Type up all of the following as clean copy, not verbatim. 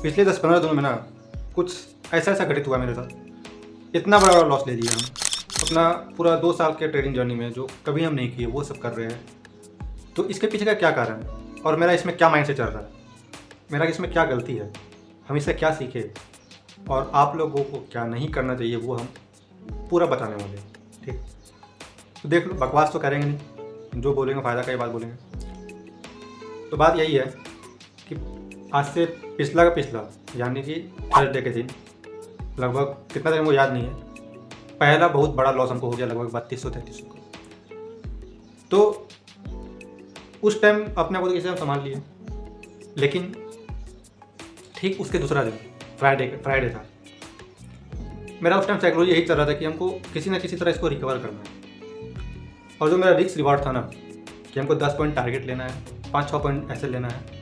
पिछले 10-15 दिनों में ना कुछ ऐसा घटित हुआ मेरे साथ, इतना बड़ा लॉस ले लिया हम अपना पूरा 2 साल के ट्रेडिंग जर्नी में, जो कभी हम नहीं किए वो सब कर रहे हैं। तो इसके पीछे का क्या कारण है और मेरा इसमें क्या माइंड से चल रहा है, मेरा इसमें क्या गलती है, हम इससे क्या सीखे और आप लोगों को क्या नहीं करना चाहिए, वो हम पूरा बताने वाले हैं। ठीक, तो देख लो, बकवास तो करेंगे नहीं, जो बोलेंगे फ़ायदा का ही बात बोलेंगे। तो बात यही है कि आज से पिछला का पिछला यानी कि थर्सडे के दिन, लगभग कितना दिन वो याद नहीं है, पहला बहुत बड़ा लॉस हमको हो गया, लगभग 3200-3300 का। तो उस टाइम अपने आप को कैसे हम संभाल लिए, लेकिन ठीक उसके दूसरा दिन फ्राइडे था, मेरा उस टाइम साइकोलॉजी यही चल रहा था कि हमको किसी ना किसी तरह इसको रिकवर करना है। और जो मेरा रिस्क रिवार्ड था ना कि हमको 10 पॉइंट टारगेट लेना है, 5-6 पॉइंट ऐसे लेना है,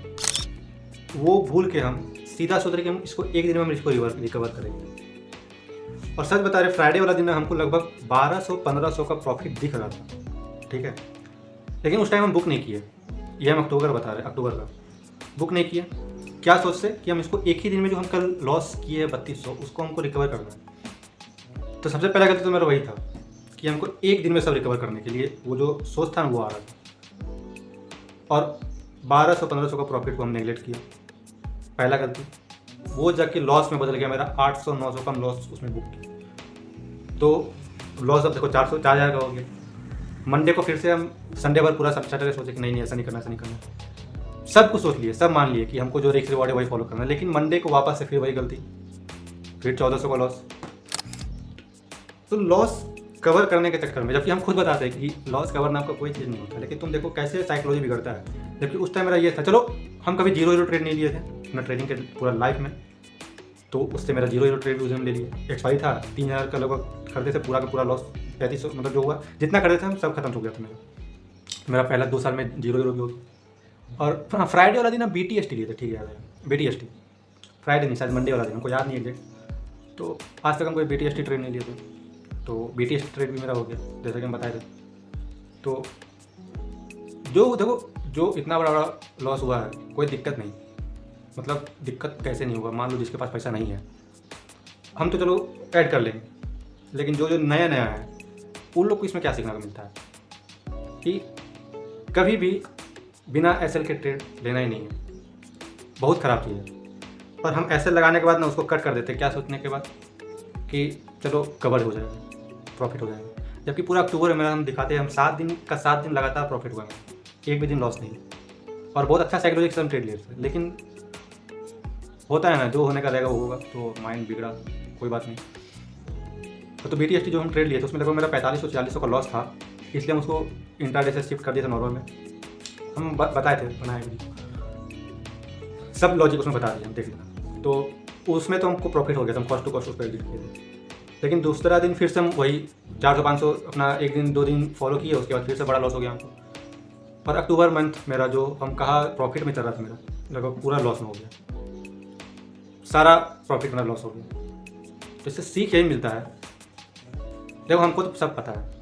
वो भूल के हम सीधा सोच रहे कि हम इसको एक दिन में हम इसको रिकवर करेंगे। और सच बता रहे, फ्राइडे वाला दिन हमको लगभग 1200-1500 का प्रॉफिट दिख रहा था। ठीक है, लेकिन उस टाइम हम बुक नहीं किए, ये हम अक्टूबर का बुक नहीं किए। क्या सोचते कि हम इसको एक ही दिन में, जो हम कल लॉस किए 3200, उसको हमको रिकवर करना है। तो सबसे पहला गलती तो मेरा वही था कि हमको एक दिन में सब रिकवर करने के लिए वो जो सोच था ना वो आ रहा था, और 1200-1500 का प्रॉफिट को हम नेगलेक्ट किया। पहला गलती वो जाके लॉस में बदल गया, मेरा 800-900 का हम लॉस उसमें बुक किया। तो लॉस अब देखो 4,000 का हो गया। मंडे को फिर से हम संडे भर पूरा सैटरडे सोचे कि नहीं ऐसा नहीं करना, सब कुछ सोच लिए, सब मान लिए कि हमको जो रिस्क रिवॉर्ड है वही फॉलो करना है, लेकिन मंडे को वापस से फिर वही गलती, फिर 1400 का लॉस। तो लॉस कवर करने के चक्कर में, जबकि हम खुद बताते हैं कि लॉस कवर नाम का कोई चीज़ नहीं होता, लेकिन तुम देखो कैसे साइकोलॉजी बिगड़ता है। जबकि उस टाइम मेरा ये था, चलो हम कभी 0-0 ट्रेड नहीं लिए थे अपना ट्रेडिंग के पूरा लाइफ में, तो उससे मेरा 0-0 ट्रेड भी ले लिया। एक्सपायरी था 3000 का, लगभग खरीदे थे, पूरा का पूरा लॉस 3500, मतलब जो हुआ जितना खरीदे थे हम सब खत्म हो गया था मेरा पहला 2 साल में 0-0 भी हो गया। और हाँ, फ्राइडे वाला दिन हम BTST लिए थे, ठीक है याद है, BTST फ्राइडे नहीं, शायद मंडे वाला दिन, हमको याद नहीं एग्जैक्ट। तो आज तक हम कोई BTST ट्रेड नहीं लिए थे, तो BTST ट्रेड भी मेरा हो गया जैसा कि हम बताए थे। तो जो देखो, जो इतना बड़ा लॉस हुआ है, कोई दिक्कत नहीं, मतलब दिक्कत कैसे नहीं होगा, मान लो जिसके पास पैसा नहीं है, हम तो चलो ऐड कर लेंगे, लेकिन जो जो नया है उन लोग को इसमें क्या सीखने को मिलता है कि कभी भी बिना SL के ट्रेड लेना ही नहीं है, बहुत ख़राब चीज़ है। और हम SL लगाने के बाद ना उसको कट कर देते, क्या सोचने के बाद कि चलो कवर हो जाएगा, प्रॉफिट हो जाएगा। जबकि पूरा अक्टूबर में मेरा हम दिखाते हैं, हम 7 दिन लगातार प्रॉफिट हुआ है, एक भी दिन लॉस नहीं, और बहुत अच्छा साइकोलॉजी से हम ट्रेड लिए थे। लेकिन होता है ना, जो होने का रहेगा वो होगा, तो माइंड बिगड़ा, कोई बात नहीं। तो BTST जो हम ट्रेड लिए थे उसमें लगभग मेरा 4500-4600 का लॉस था, इसलिए हम उसको इंट्राडे से शिफ्ट कर दिया था नॉर्मल में। हम बताए थे, बनाए वीडियो, सब लॉजिक उसमें बता दिए, हम देख लेना। तो उसमें तो हमको प्रॉफिट हो गया था, हम कॉस्ट टू कॉस्ट उस पर एग्जिट किए थे। लेकिन दूसरा दिन फिर से हम वही 400-500 अपना एक दिन 2 दिन फॉलो किए, उसके बाद फिर से बड़ा लॉस हो गया हमको। और अक्टूबर मंथ मेरा जो हम कहा प्रॉफिट में चल रहा था, मेरा लगभग पूरा लॉस में हो गया, सारा प्रॉफिट मेरा लॉस हो गया। तो इससे सीख यही मिलता है, देखो हमको तो सब पता है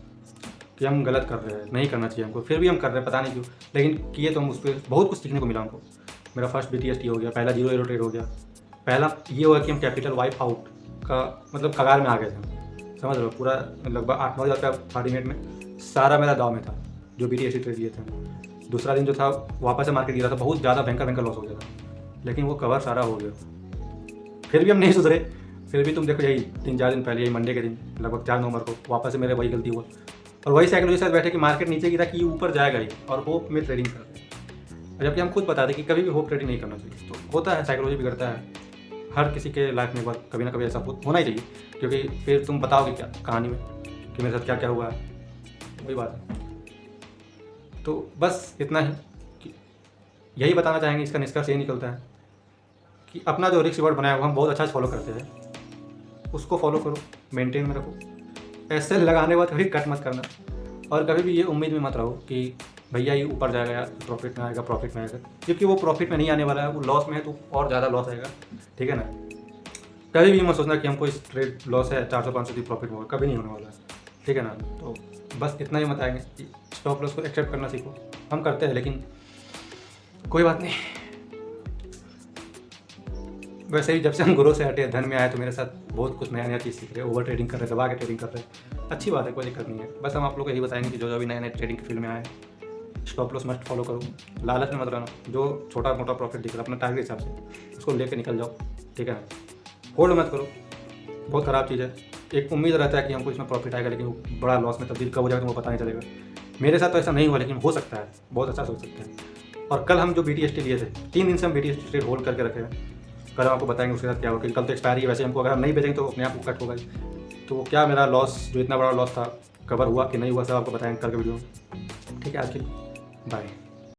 कि हम गलत कर रहे हैं, नहीं करना चाहिए हमको, फिर भी हम कर रहे हैं, पता नहीं क्यों, लेकिन किए तो हम उस पर बहुत कुछ सीखने को मिला हमको। मेरा फर्स्ट BTST हो गया, पहला 0-0 ट्रेड हो गया, पहला ये हुआ कि हम कैपिटल वाइप आउट का मतलब कगार में आ गए थे, समझ लो, पूरा लगभग 8-9 हज़ार का 30 मिनट में सारा मेरा दाव में था जो BTST ट्रेड लिए थे। दूसरा दिन जो था वापस से मार्केट गिरा था, बहुत ज़्यादा भयंकर लॉस हो गया था, लेकिन वो कवर सारा हो गया। फिर भी हम नहीं सुधरे, फिर भी तुम देखो यही 3-4 दिन पहले, यही मंडे के दिन लगभग 4 नवंबर को वापस से मेरे वही गलती हुआ, और वही साइकोलॉजी से बैठे कि मार्केट नीचे गिरा कि ऊपर जाएगा ही, और होप में ट्रेडिंग करते हैं। जबकि हम खुद बताते कि कभी भी होप ट्रेडिंग नहीं करना चाहिए। तो होता है, साइकोलॉजी बिगड़ता है, हर किसी के लाइफ में एक बार कभी ना कभी ऐसा होना ही चाहिए, क्योंकि फिर तुम बताओगे क्या कहानी में कि मेरे साथ क्या क्या हुआ है, वही बात है। तो बस इतना ही कि यही बताना चाहेंगे, इसका निष्कर्ष ये निकलता है कि अपना जो रिस्क रिवॉर्ड बनाया हुआ हम बहुत अच्छा फॉलो करते हैं, उसको फॉलो करो, मेंटेन में रखो। SL लगाने के बाद कभी कट मत करना, और कभी भी ये उम्मीद में मत रहो कि भैया ये ऊपर जाएगा या प्रॉफिट में आएगा, क्योंकि वो प्रॉफिट में नहीं आने वाला है, वो लॉस में है, तो और ज़्यादा लॉस आएगा, ठीक है ना। कभी भी मत सोचना कि हमको इस ट्रेड लॉस है 400-500 की प्रॉफिट होगा, कभी नहीं होने वाला है, ठीक है ना। तो बस इतना ही बताएंगे कि स्टॉप लॉस को एक्सेप्ट करना सीखो, हम करते हैं लेकिन कोई बात नहीं, वैसे ही जब से हम ग्रो से हटे धन में आए तो मेरे साथ बहुत कुछ नया नया चीज़ सीख रहे हैं। ओवर ट्रेडिंग कर रहे हैं, दबा के ट्रेडिंग कर रहे हैं। अच्छी बात है, कोई दिक्कत नहीं है। बस हम आप लोग को यही बताएंगे कि जो जो भी नए नए ट्रेडिंग की फील्ड में आए, स्टॉप लॉस मस्ट फॉलो करो, लालच में मत रहना। जो छोटा मोटा प्रॉफिट दिख रहा है अपना टारगेट हिसाब से उसको लेके निकल जाओ, ठीक है। होल्ड मत करो, बहुत ख़राब चीज़ है। एक उम्मीद रहता है कि हमको इसमें प्रॉफिट आएगा, लेकिन वो बड़ा लॉस में तब्दील कब हो जाएगा तो वो पता नहीं चलेगा। मेरे साथ तो ऐसा नहीं हुआ, लेकिन हो सकता है, बहुत अच्छा सोच सकते हैं। और कल हम जो BTST लिए थे, 3 दिन से हम BTST ट्रेड होल्ड करके रखे हैं। कल हम आपको बताएंगे उसके साथ क्या होगा। कल तो एक्सपायरी है, वैसे हमको अगर हम नहीं बेचेंगे तो अपने आप कट होगा ही। तो क्या मेरा लॉस, जो इतना बड़ा लॉस था, कवर हुआ कि नहीं हुआ, सब आपको बताएंगे कल के वीडियो में। ठीक है, आज के लिए बाय।